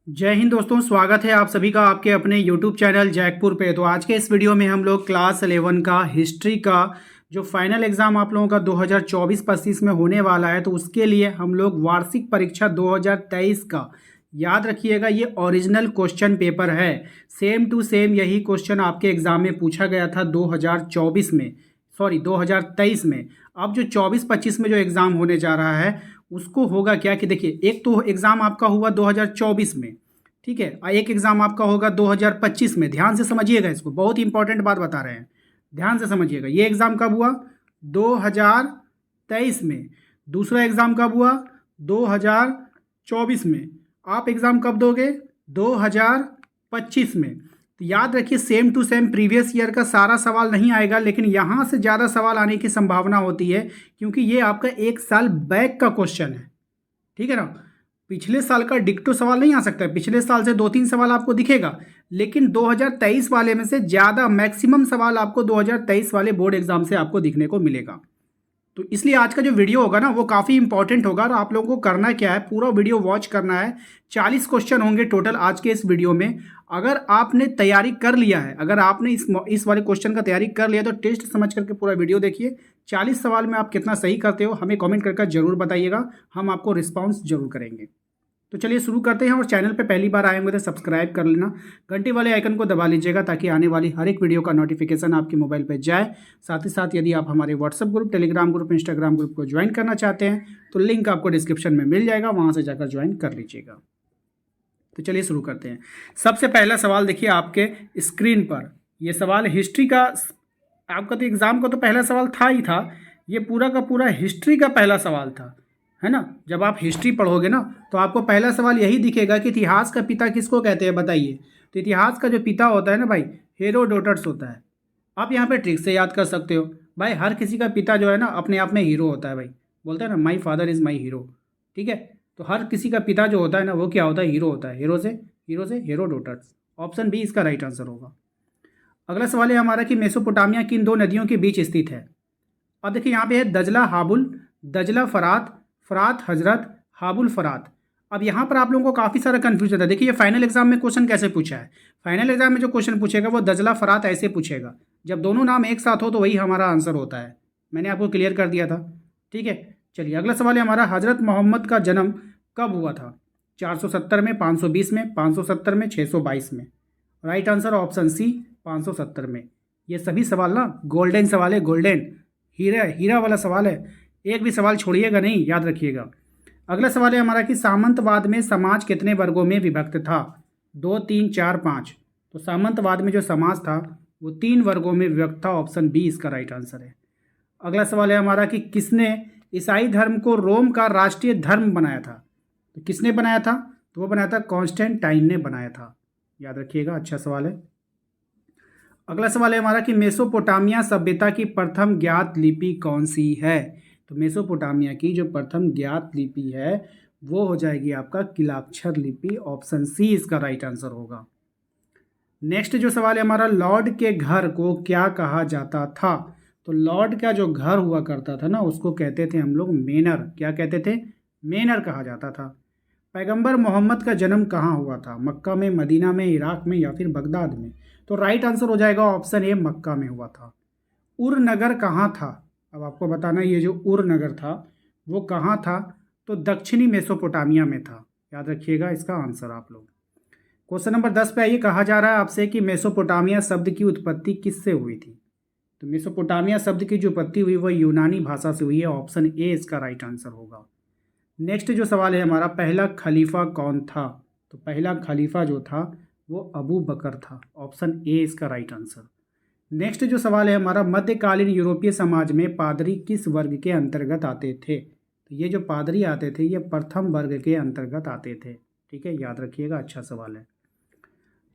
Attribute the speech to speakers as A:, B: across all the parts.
A: जय हिंद दोस्तों, स्वागत है आप सभी का आपके अपने YouTube चैनल जैकपुर पे। तो आज के इस वीडियो में हम लोग क्लास 11 का हिस्ट्री का जो फाइनल एग्ज़ाम आप लोगों का 2024-25 में होने वाला है, तो उसके लिए हम लोग वार्षिक परीक्षा 2023 का, याद रखिएगा, ये ओरिजिनल क्वेश्चन पेपर है। सेम टू सेम यही क्वेश्चन आपके एग्ज़ाम में पूछा गया था 2024 में, सॉरी 2023 में। अब जो 24-25 में जो एग्ज़ाम होने जा रहा है उसको होगा क्या कि देखिए, एक तो एग्ज़ाम आपका हुआ 2024 में, ठीक है, और एक एग्ज़ाम आपका होगा 2025 में। ध्यान से समझिएगा, इसको बहुत इंपॉर्टेंट बात बता रहे हैं, ध्यान से समझिएगा। ये एग्ज़ाम कब हुआ? 2023 में। दूसरा एग्ज़ाम कब हुआ? 2024 में। आप एग्ज़ाम कब दोगे? 2025 में। तो याद रखिए, same to same previous year का सारा सवाल नहीं आएगा, लेकिन यहाँ से ज़्यादा सवाल आने की संभावना होती है, क्योंकि ये आपका एक साल बैक का क्वेश्चन है, ठीक है ना। पिछले साल का डिक्टो सवाल नहीं आ सकता है, पिछले साल से 2-3 सवाल आपको दिखेगा, लेकिन 2023 वाले में से ज़्यादा मैक्सिमम सवाल आपको 2023 वाले बोर्ड एग्जाम से आपको दिखने को मिलेगा। तो इसलिए आज का जो वीडियो होगा ना, वो काफ़ी इंपॉर्टेंट होगा। और आप लोगों को करना क्या है, पूरा वीडियो वॉच करना है। 40 क्वेश्चन होंगे टोटल आज के इस वीडियो में। अगर आपने तैयारी कर लिया है, अगर आपने इस वाले क्वेश्चन का तैयारी कर लिया, तो टेस्ट समझ करके पूरा वीडियो देखिए। 40 सवाल में आप कितना सही करते हो हमें कमेंट करके ज़रूर बताइएगा, हम आपको रिस्पॉन्स जरूर करेंगे। तो चलिए शुरू करते हैं। और चैनल पे पहली बार आए होंगे तो सब्सक्राइब कर लेना, घंटे वाले आइकन को दबा लीजिएगा, ताकि आने वाली हर एक वीडियो का नोटिफिकेशन आपके मोबाइल पे जाए। साथ ही साथ यदि आप हमारे WhatsApp group, Telegram group, Instagram group को ज्वाइन करना चाहते हैं, तो लिंक आपको डिस्क्रिप्शन में मिल जाएगा, वहाँ से जाकर ज्वाइन कर लीजिएगा। तो चलिए शुरू करते हैं। सबसे पहला सवाल देखिए आपके स्क्रीन पर। ये सवाल हिस्ट्री का, आपका तो एग्ज़ाम का तो पहला सवाल था ही था, ये पूरा का पूरा हिस्ट्री का पहला सवाल था, है ना। जब आप हिस्ट्री पढ़ोगे ना, तो आपको पहला सवाल यही दिखेगा कि इतिहास का पिता किसको कहते हैं, बताइए। तो इतिहास का जो पिता होता है ना भाई, हेरोडोटस होता है। आप यहाँ पे ट्रिक से याद कर सकते हो भाई, हर किसी का पिता जो है ना अपने आप में हीरो होता है भाई, बोलते हैं ना, my father is my hero, ठीक है। तो हर किसी का पिता जो होता है ना, वो क्या होता है? हीरो होता है। हीरो से हेरोडोटस। ऑप्शन बी इसका राइट आंसर होगा। अगला सवाल है हमारा कि मेसोपोटामिया किन दो नदियों के बीच स्थित है। अब देखिए यहाँ पे है दजला हाबुल, दजला फरात, फरात हजरत, हाबुल फरात। अब यहाँ पर आप लोगों को काफ़ी सारा कन्फ्यूजन है। देखिए ये फाइनल एग्जाम में क्वेश्चन कैसे पूछा है, फाइनल एग्जाम में जो क्वेश्चन पूछेगा वो दजला फरात ऐसे पूछेगा, जब दोनों नाम एक साथ हो तो वही हमारा आंसर होता है। मैंने आपको क्लियर कर दिया था, ठीक है। चलिए अगला सवाल है हमारा, हजरत मोहम्मद का जन्म कब हुआ था? 470 में, 520 में, 570 में, 622 में। राइट आंसर ऑप्शन सी, 570 में। ये सभी सवाल ना गोल्डन सवाल है, गोल्डन, हीरा हीरा वाला सवाल है, एक भी सवाल छोड़िएगा नहीं, याद रखिएगा। अगला सवाल है हमारा कि सामंतवाद में समाज कितने वर्गों में विभक्त था? 2, 3, 4, 5। तो सामंतवाद में जो समाज था वो 3 वर्गों में विभक्त था। ऑप्शन बी इसका राइट आंसर है। अगला सवाल है हमारा कि किसने ईसाई धर्म को रोम का राष्ट्रीय धर्म बनाया था? तो किसने बनाया था? तो वो बनाया था कॉन्स्टेंटाइन ने बनाया था, याद रखिएगा, अच्छा सवाल है। अगला सवाल है हमारा कि मेसोपोटामिया सभ्यता की प्रथम ज्ञात लिपि कौन सी है? तो मेसोपोटामिया की जो प्रथम ज्ञात लिपि है वो हो जाएगी आपका किलाक्षर लिपि। ऑप्शन सी इसका राइट आंसर होगा। नेक्स्ट जो सवाल है हमारा, लॉर्ड के घर को क्या कहा जाता था? तो लॉर्ड का जो घर हुआ करता था ना, उसको कहते थे हम लोग मेनर। क्या कहते थे? मेनर कहा जाता था। पैगंबर मोहम्मद का जन्म कहाँ हुआ था? मक्का में, मदीना में, इराक में, या फिर बगदाद में? तो राइट आंसर हो जाएगा ऑप्शन ए, मक्का में हुआ था। उर नगर कहाँ था? अब आपको बताना, ये जो उर नगर था वो कहाँ था? तो दक्षिणी मेसोपोटामिया में था, याद रखिएगा इसका आंसर आप लोग। क्वेश्चन नंबर 10 पे आइए, कहा जा रहा है आपसे कि मेसोपोटामिया शब्द की उत्पत्ति किससे हुई थी? तो मेसोपोटामिया शब्द की जो उत्पत्ति हुई वो यूनानी भाषा से हुई है। ऑप्शन ए इसका राइट आंसर होगा। नेक्स्ट जो सवाल है हमारा, पहला खलीफा कौन था? तो पहला खलीफा जो था वो अबू बकर था। ऑप्शन ए इसका राइट आंसर। नेक्स्ट जो सवाल है हमारा, मध्यकालीन यूरोपीय समाज में पादरी किस वर्ग के अंतर्गत आते थे? तो ये जो पादरी आते थे ये प्रथम वर्ग के अंतर्गत आते थे, ठीक है, याद रखिएगा, अच्छा सवाल है।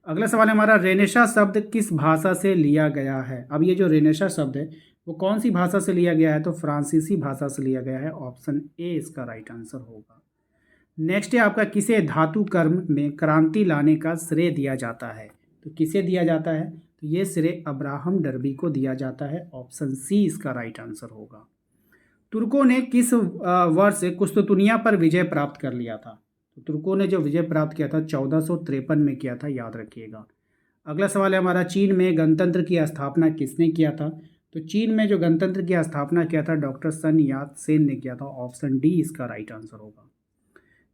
A: अगला सवाल है हमारा, रेनेशा शब्द किस भाषा से लिया गया है? अब ये जो रेनेशा शब्द है वो कौन सी भाषा से लिया गया है? तो फ्रांसीसी भाषा से लिया गया है। ऑप्शन ए इसका राइट आंसर होगा। नेक्स्ट है आपका, किसे धातु कर्म में क्रांति लाने का श्रेय दिया जाता है? तो किसे दिया जाता है? तो ये श्रेय अब्राहम डर्बी को दिया जाता है। ऑप्शन सी इसका राइट आंसर होगा। तुर्कों ने किस वर्ष कुस्तुतुनिया पर विजय प्राप्त कर लिया था? तो तुर्कों ने जो विजय प्राप्त किया था 1453 में किया था, याद रखिएगा। अगला सवाल है हमारा, चीन में गणतंत्र की स्थापना किसने किया था? तो चीन में जो गणतंत्र की स्थापना किया था डॉक्टर सन यात सेन ने किया था। ऑप्शन डी इसका राइट आंसर होगा।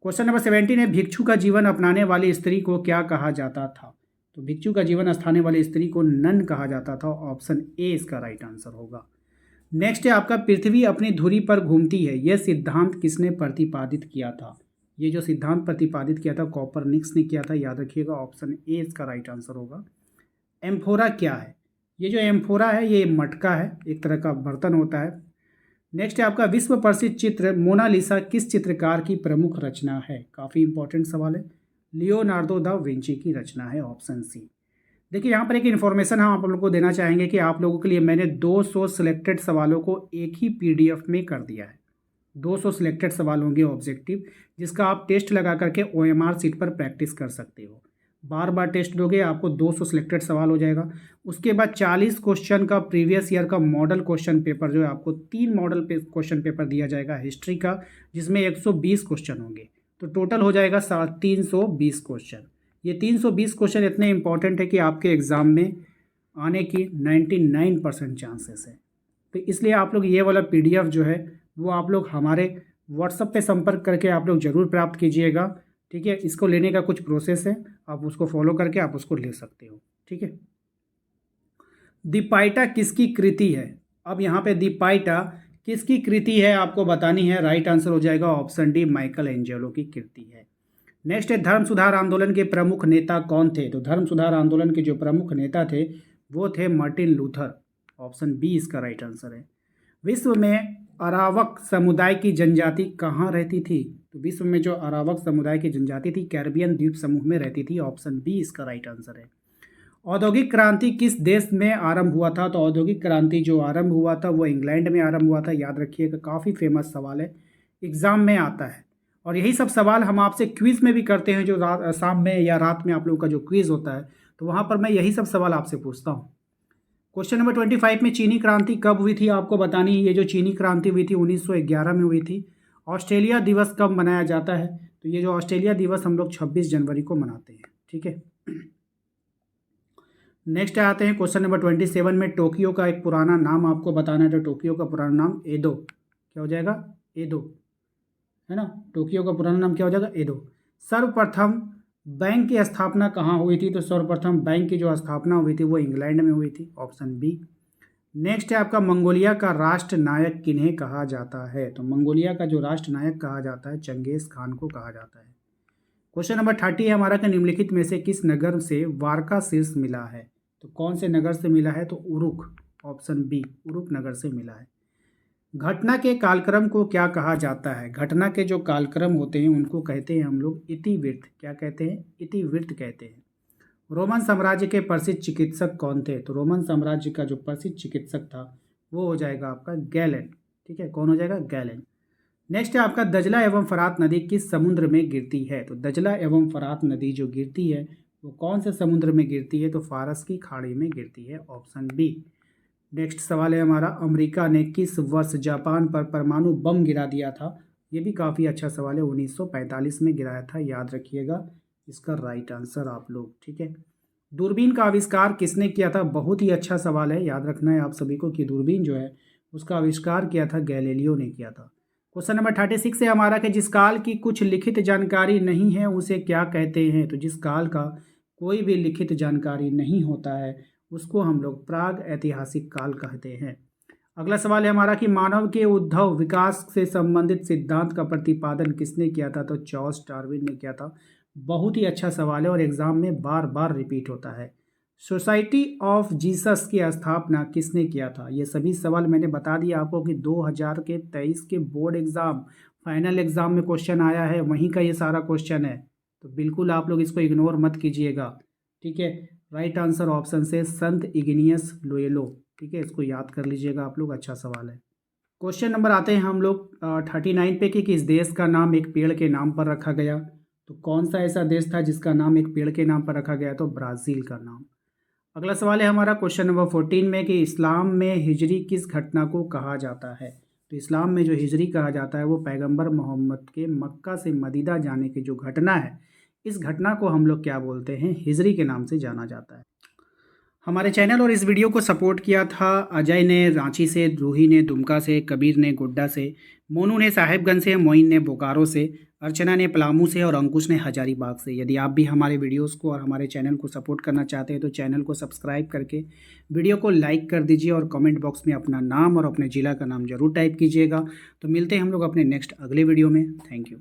A: क्वेश्चन नंबर 17 है, भिक्षु का जीवन अपनाने वाली स्त्री को क्या कहा जाता था? तो भिक्षु का जीवन स्थाने वाली स्त्री को नन कहा जाता था। ऑप्शन ए इसका राइट आंसर होगा। नेक्स्ट है आपका, पृथ्वी अपनी धुरी पर घूमती है, यह सिद्धांत किसने प्रतिपादित किया था? ये जो सिद्धांत प्रतिपादित किया था कॉपरनिकस ने किया था, याद रखिएगा। ऑप्शन ए इसका राइट आंसर होगा। एम्फोरा क्या है? ये जो एम्फोरा है ये मटका है, एक तरह का बर्तन होता है। नेक्स्ट है आपका, विश्व प्रसिद्ध चित्र मोनालिसा किस चित्रकार की प्रमुख रचना है? काफ़ी इंपॉर्टेंट सवाल है। लियोनार्डो दा विंची की रचना है। Option C. देखिए यहाँ पर एक इन्फॉर्मेशन हम आप लोगों को देना चाहेंगे कि आप लोगों के लिए मैंने 200 सिलेक्टेड सवालों को एक ही पीडीएफ में कर दिया है। 200 सिलेक्टेड सवाल होंगे ऑब्जेक्टिव, जिसका आप टेस्ट लगा करके ओएमआर सीट पर प्रैक्टिस कर सकते हो। बार बार टेस्ट दोगे आपको 200 सिलेक्टेड सवाल हो जाएगा। उसके बाद 40 क्वेश्चन का प्रीवियस ईयर का मॉडल क्वेश्चन पेपर जो है आपको 3 मॉडल क्वेश्चन पेपर दिया जाएगा हिस्ट्री का, जिसमें 120 क्वेश्चन होंगे। तो टोटल हो जाएगा 320 क्वेश्चन। ये 320 क्वेश्चन इतने इंपॉर्टेंट है कि आपके एग्ज़ाम में आने की 99% चांसेस है। तो इसलिए आप लोग ये वाला पीडीएफ जो है वो आप लोग हमारे व्हाट्सएप पे संपर्क करके आप लोग ज़रूर प्राप्त कीजिएगा। ठीक है, इसको लेने का कुछ प्रोसेस है, आप उसको फॉलो करके आप उसको ले सकते हो। ठीक है, दीपाइटा किसकी कृति है? अब यहाँ पे दीपाइटा किसकी कृति है आपको बतानी है। राइट आंसर हो जाएगा ऑप्शन डी, माइकल एंजेलो की कृति है। नेक्स्ट है, धर्म सुधार आंदोलन के प्रमुख नेता कौन थे? तो धर्म सुधार आंदोलन के जो प्रमुख नेता थे वो थे मार्टिन लूथर। ऑप्शन बी इसका राइट आंसर है। विश्व में अरावक समुदाय की जनजाति कहाँ रहती थी? तो विश्व में जो अरावक समुदाय की जनजाति थी कैरिबियन द्वीप समूह में रहती थी। ऑप्शन बी इसका राइट आंसर है। औद्योगिक क्रांति किस देश में आरंभ हुआ था? तो औद्योगिक क्रांति जो आरंभ हुआ था वो इंग्लैंड में आरंभ हुआ था। याद रखिएगा, काफ़ी फेमस सवाल है, एग्जाम में आता है। और यही सब सवाल हम आपसे क्विज में भी करते हैं, जो शाम में या रात में आप लोगों का जो क्विज होता है, तो वहाँ पर मैं यही सब सवाल आपसे पूछता हूँ। क्वेश्चन नंबर 25 में, चीनी क्रांति कब हुई थी आपको बतानी है। ये जो चीनी क्रांति हुई थी 1911 में हुई थी। ऑस्ट्रेलिया दिवस कब मनाया जाता है? तो ये जो ऑस्ट्रेलिया दिवस हम लोग 26 जनवरी को मनाते हैं। ठीक है, नेक्स्ट आते हैं क्वेश्चन नंबर 27 में, टोक्यो का एक पुराना नाम आपको बताना है। तो टोक्यो का पुराना नाम एदो क्या हो जाएगा? एदो, है ना। टोक्यो का पुराना नाम क्या हो जाएगा? एदो। सर्वप्रथम बैंक की स्थापना कहाँ हुई थी? तो सर्वप्रथम बैंक की जो स्थापना हुई थी वो इंग्लैंड में हुई थी। Option B. नेक्स्ट है आपका, मंगोलिया का राष्ट्र नायक किन्हें कहा जाता है? तो मंगोलिया का जो राष्ट्र नायक कहा जाता है चंगेज खान को कहा जाता है। क्वेश्चन नंबर 30 है हमारा, कि निम्नलिखित में से किस नगर से वारका शीर्ष मिला है? तो कौन से नगर से मिला है? तो उरुक। ऑप्शन बी, उरुक नगर से मिला है। घटना के कालक्रम को क्या कहा जाता है? घटना के जो कालक्रम होते हैं उनको कहते हैं हम लोग इतिवृत्त। क्या कहते हैं? इतिवृत्त कहते हैं। रोमन साम्राज्य के प्रसिद्ध चिकित्सक कौन थे? तो रोमन साम्राज्य का जो प्रसिद्ध चिकित्सक था वो हो जाएगा आपका गैलन। ठीक है, कौन हो जाएगा? गैलन। नेक्स्ट है आपका, दजला एवं फरात नदी किस समुद्र में गिरती है? तो दजला एवं फरात नदी जो गिरती है वो कौन से समुद्र में गिरती है? तो फारस की खाड़ी में गिरती है। Option B. नेक्स्ट सवाल है हमारा, अमेरिका ने किस वर्ष जापान पर परमाणु बम गिरा दिया था? ये भी काफ़ी अच्छा सवाल है, 1945 में गिराया था। याद रखिएगा इसका राइट आंसर आप लोग। ठीक है, दूरबीन का आविष्कार किसने किया था? बहुत ही अच्छा सवाल है, याद रखना है आप सभी को कि दूरबीन जो है उसका आविष्कार किया था गैलीलियो ने किया था। क्वेश्चन नंबर 36 है हमारा, कि जिस काल की कुछ लिखित जानकारी नहीं है उसे क्या कहते हैं? तो जिस काल का कोई भी लिखित जानकारी नहीं होता है उसको हम लोग प्राग ऐतिहासिक काल कहते हैं। अगला सवाल है हमारा, कि मानव के उद्भव विकास से संबंधित सिद्धांत का प्रतिपादन किसने किया था? तो चार्ल्स डार्विन ने किया था। बहुत ही अच्छा सवाल है और एग्जाम में बार बार रिपीट होता है। सोसाइटी ऑफ जीसस की स्थापना किसने किया था? ये सभी सवाल मैंने बता दिया आपको कि 2023 के बोर्ड एग्ज़ाम फाइनल एग्ज़ाम में क्वेश्चन आया है, वहीं का ये सारा क्वेश्चन है, तो बिल्कुल आप लोग इसको इग्नोर मत कीजिएगा। ठीक है, राइट आंसर ऑप्शन से संत इग्नियस लोयलो। ठीक है, इसको याद कर लीजिएगा आप लोग, अच्छा सवाल है। क्वेश्चन नंबर आते हैं हम लोग 39 पे, कि किस देश का नाम एक पेड़ के नाम पर रखा गया? तो कौन सा ऐसा देश था जिसका नाम एक पेड़ के नाम पर रखा गया? तो ब्राज़ील का नाम। अगला सवाल है हमारा क्वेश्चन नंबर 14 में, कि इस्लाम में हिजरी किस घटना को कहा जाता है? तो इस्लाम में जो हिजरी कहा जाता है वो पैगंबर मोहम्मद के मक्का से मदीना जाने की जो घटना है, इस घटना को हम लोग क्या बोलते हैं, हिजरी के नाम से जाना जाता है। हमारे चैनल और इस वीडियो को सपोर्ट किया था अजय ने रांची से, रूही ने दुमका से, कबीर ने गोड्डा से, मोनू ने साहेबगंज से, मोइन ने बोकारो से, अर्चना ने पलामू से और अंकुश ने हजारीबाग से। यदि आप भी हमारे वीडियोस को और हमारे चैनल को सपोर्ट करना चाहते हैं तो चैनल को सब्सक्राइब करके वीडियो को लाइक कर दीजिए और कमेंट बॉक्स में अपना नाम और अपने ज़िला का नाम ज़रूर टाइप कीजिएगा। तो मिलते हैं हम लोग अपने नेक्स्ट अगले वीडियो में। Thank you.